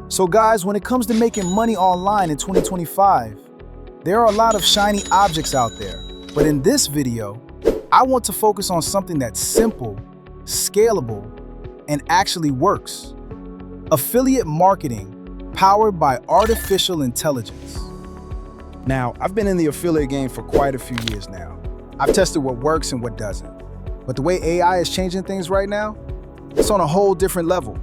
So guys, when it comes to making money online in 2025, there are a lot of shiny objects out there. But in this video, I want to focus on something that's simple, scalable, and actually works. Affiliate marketing powered by artificial intelligence. Now, I've been in the affiliate game for quite a few years now. I've tested what works and what doesn't. But the way AI is changing things right now, it's on a whole different level.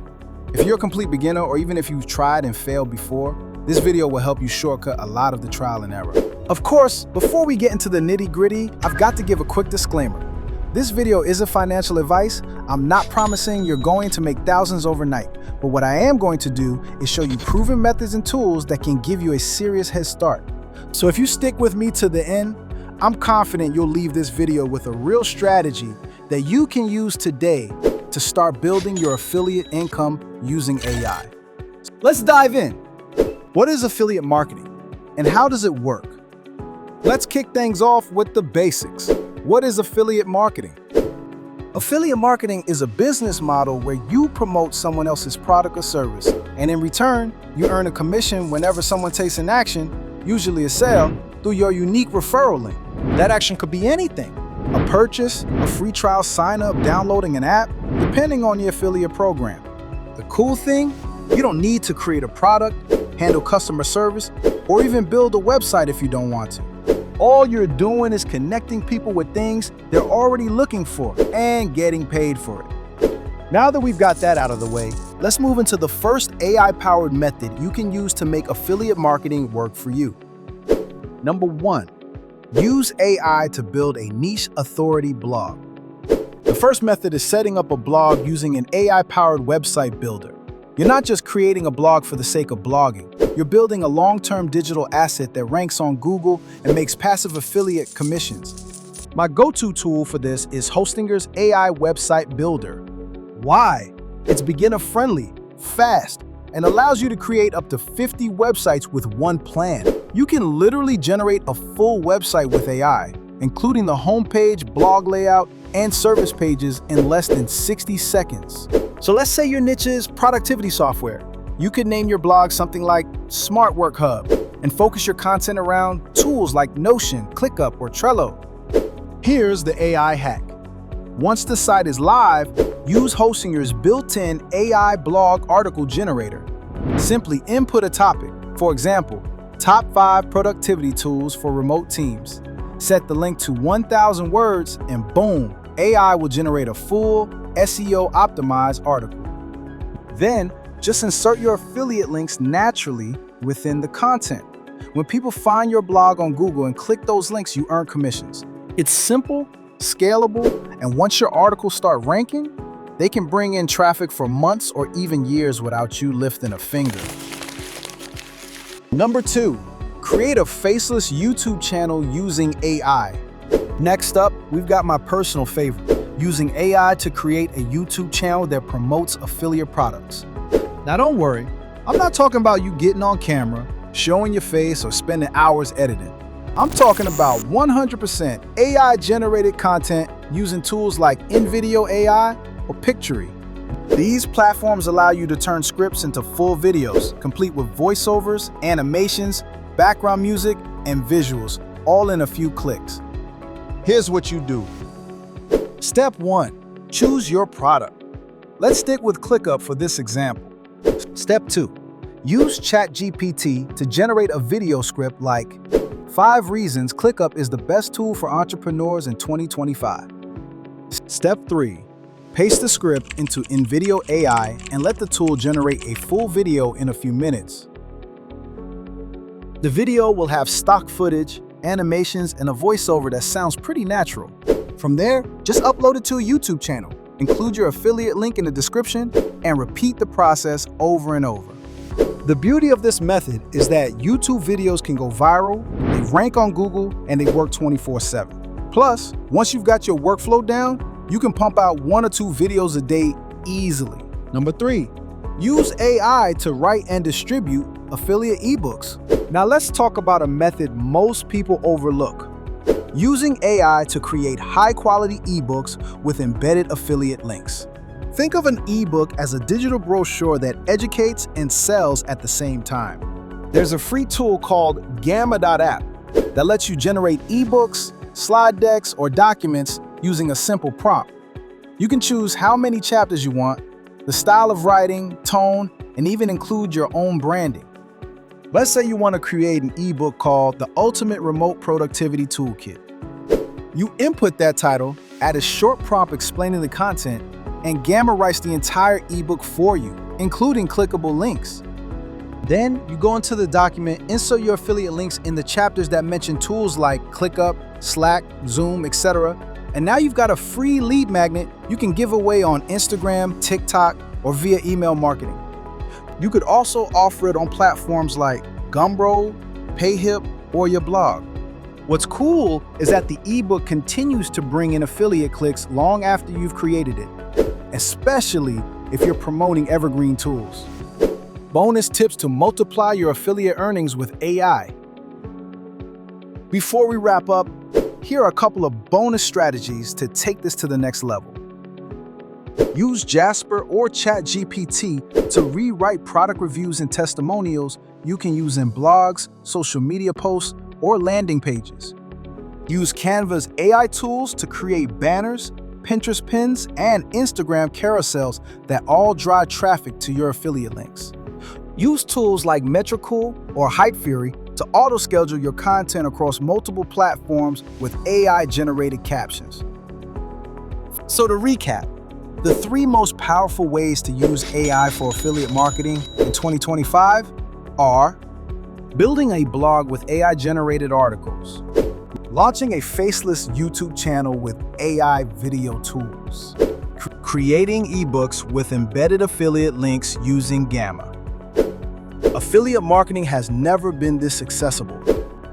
If you're a complete beginner, or even if you've tried and failed before, this video will help you shortcut a lot of the trial and error. Of course, before we get into the nitty-gritty, I've got to give a quick disclaimer. This video isn't financial advice. I'm not promising you're going to make thousands overnight, but what I am going to do is show you proven methods and tools that can give you a serious head start. So if you stick with me to the end, I'm confident you'll leave this video with a real strategy that you can use today to start building your affiliate income using AI. Let's dive in. What is affiliate marketing and how does it work? Let's kick things off with the basics. What is affiliate marketing? Affiliate marketing is a business model where you promote someone else's product or service, and in return, you earn a commission whenever someone takes an action, usually a sale, through your unique referral link. That action could be anything: a purchase, a free trial sign-up, downloading an app, depending on your affiliate program. The cool thing, you don't need to create a product, handle customer service, or even build a website if you don't want to. All you're doing is connecting people with things they're already looking for and getting paid for it. Now that we've got that out of the way, let's move into the first AI-powered method you can use to make affiliate marketing work for you. Number 1, use AI to build a niche authority blog. The first method is setting up a blog using an AI-powered website builder. You're not just creating a blog for the sake of blogging. You're building a long-term digital asset that ranks on Google and makes passive affiliate commissions. My go-to tool for this is Hostinger's AI Website Builder. Why? It's beginner-friendly, fast, and allows you to create up to 50 websites with one plan. You can literally generate a full website with AI, including the homepage, blog layout, and service pages in less than 60 seconds. So let's say your niche is productivity software. You could name your blog something like Smart Work Hub and focus your content around tools like Notion, ClickUp, or Trello. Here's the AI hack. Once the site is live, use Hostinger's built-in AI blog article generator. Simply input a topic, for example, top 5 productivity tools for remote teams. Set the link to 1,000 words and boom, AI will generate a full SEO-optimized article. Then, just insert your affiliate links naturally within the content. When people find your blog on Google and click those links, you earn commissions. It's simple, scalable, and once your articles start ranking, they can bring in traffic for months or even years without you lifting a finger. Number 2, create a faceless YouTube channel using AI. Next up, we've got my personal favorite, using AI to create a YouTube channel that promotes affiliate products. Now don't worry, I'm not talking about you getting on camera, showing your face, or spending hours editing. I'm talking about 100% AI-generated content using tools like InVideo AI or Pictory. These platforms allow you to turn scripts into full videos, complete with voiceovers, animations, background music, and visuals, all in a few clicks. Here's what you do. Step 1, choose your product. Let's stick with ClickUp for this example. Step 2, use ChatGPT to generate a video script like 5 reasons ClickUp is the best tool for entrepreneurs in 2025. Step 3, paste the script into InVideo AI and let the tool generate a full video in a few minutes. The video will have stock footage, animations, and a voiceover that sounds pretty natural. From there, just upload it to a YouTube channel. Include your affiliate link in the description and repeat the process over and over. The beauty of this method is that YouTube videos can go viral, they rank on Google, and they work 24/7. Plus, once you've got your workflow down, you can pump out 1 or 2 videos a day easily. Number 3, use AI to write and distribute affiliate ebooks. Now let's talk about a method most people overlook. Using AI to create high-quality ebooks with embedded affiliate links. Think of an ebook as a digital brochure that educates and sells at the same time. There's a free tool called Gamma.app that lets you generate ebooks, slide decks, or documents using a simple prompt. You can choose how many chapters you want, the style of writing, tone, and even include your own branding. Let's say you want to create an ebook called The Ultimate Remote Productivity Toolkit. You input that title, add a short prompt explaining the content, and Gamma writes the entire ebook for you, including clickable links. Then you go into the document, insert your affiliate links in the chapters that mention tools like ClickUp, Slack, Zoom, etc. And now you've got a free lead magnet you can give away on Instagram, TikTok, or via email marketing. You could also offer it on platforms like Gumroad, Payhip, or your blog. What's cool is that the ebook continues to bring in affiliate clicks long after you've created it, especially if you're promoting evergreen tools. Bonus tips to multiply your affiliate earnings with AI. Before we wrap up, here are a couple of bonus strategies to take this to the next level. Use Jasper or ChatGPT to rewrite product reviews and testimonials you can use in blogs, social media posts, or landing pages. Use Canva's AI tools to create banners, Pinterest pins, and Instagram carousels that all drive traffic to your affiliate links. Use tools like Metricool or Hype Fury to auto-schedule your content across multiple platforms with AI-generated captions. So to recap, the 3 most powerful ways to use AI for affiliate marketing in 2025 are building a blog with AI-generated articles, launching a Faceless YouTube channel with AI video tools, creating ebooks with embedded affiliate links using Gamma. Affiliate marketing has never been this accessible.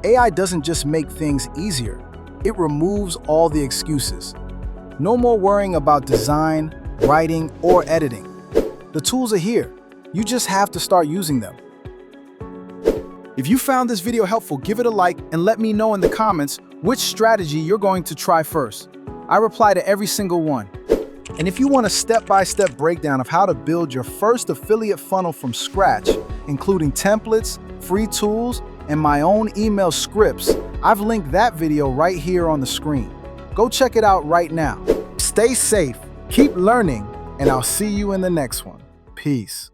AI doesn't just make things easier, it removes all the excuses. No more worrying about design, writing, or editing. The tools are here. You just have to start using them. If you found this video helpful, give it a like and let me know in the comments which strategy you're going to try first. I reply to every single one. And if you want a step-by-step breakdown of how to build your first affiliate funnel from scratch, including templates, free tools, and my own email scripts, I've linked that video right here on the screen. Go check it out right now. Stay safe, keep learning, and I'll see you in the next one. Peace.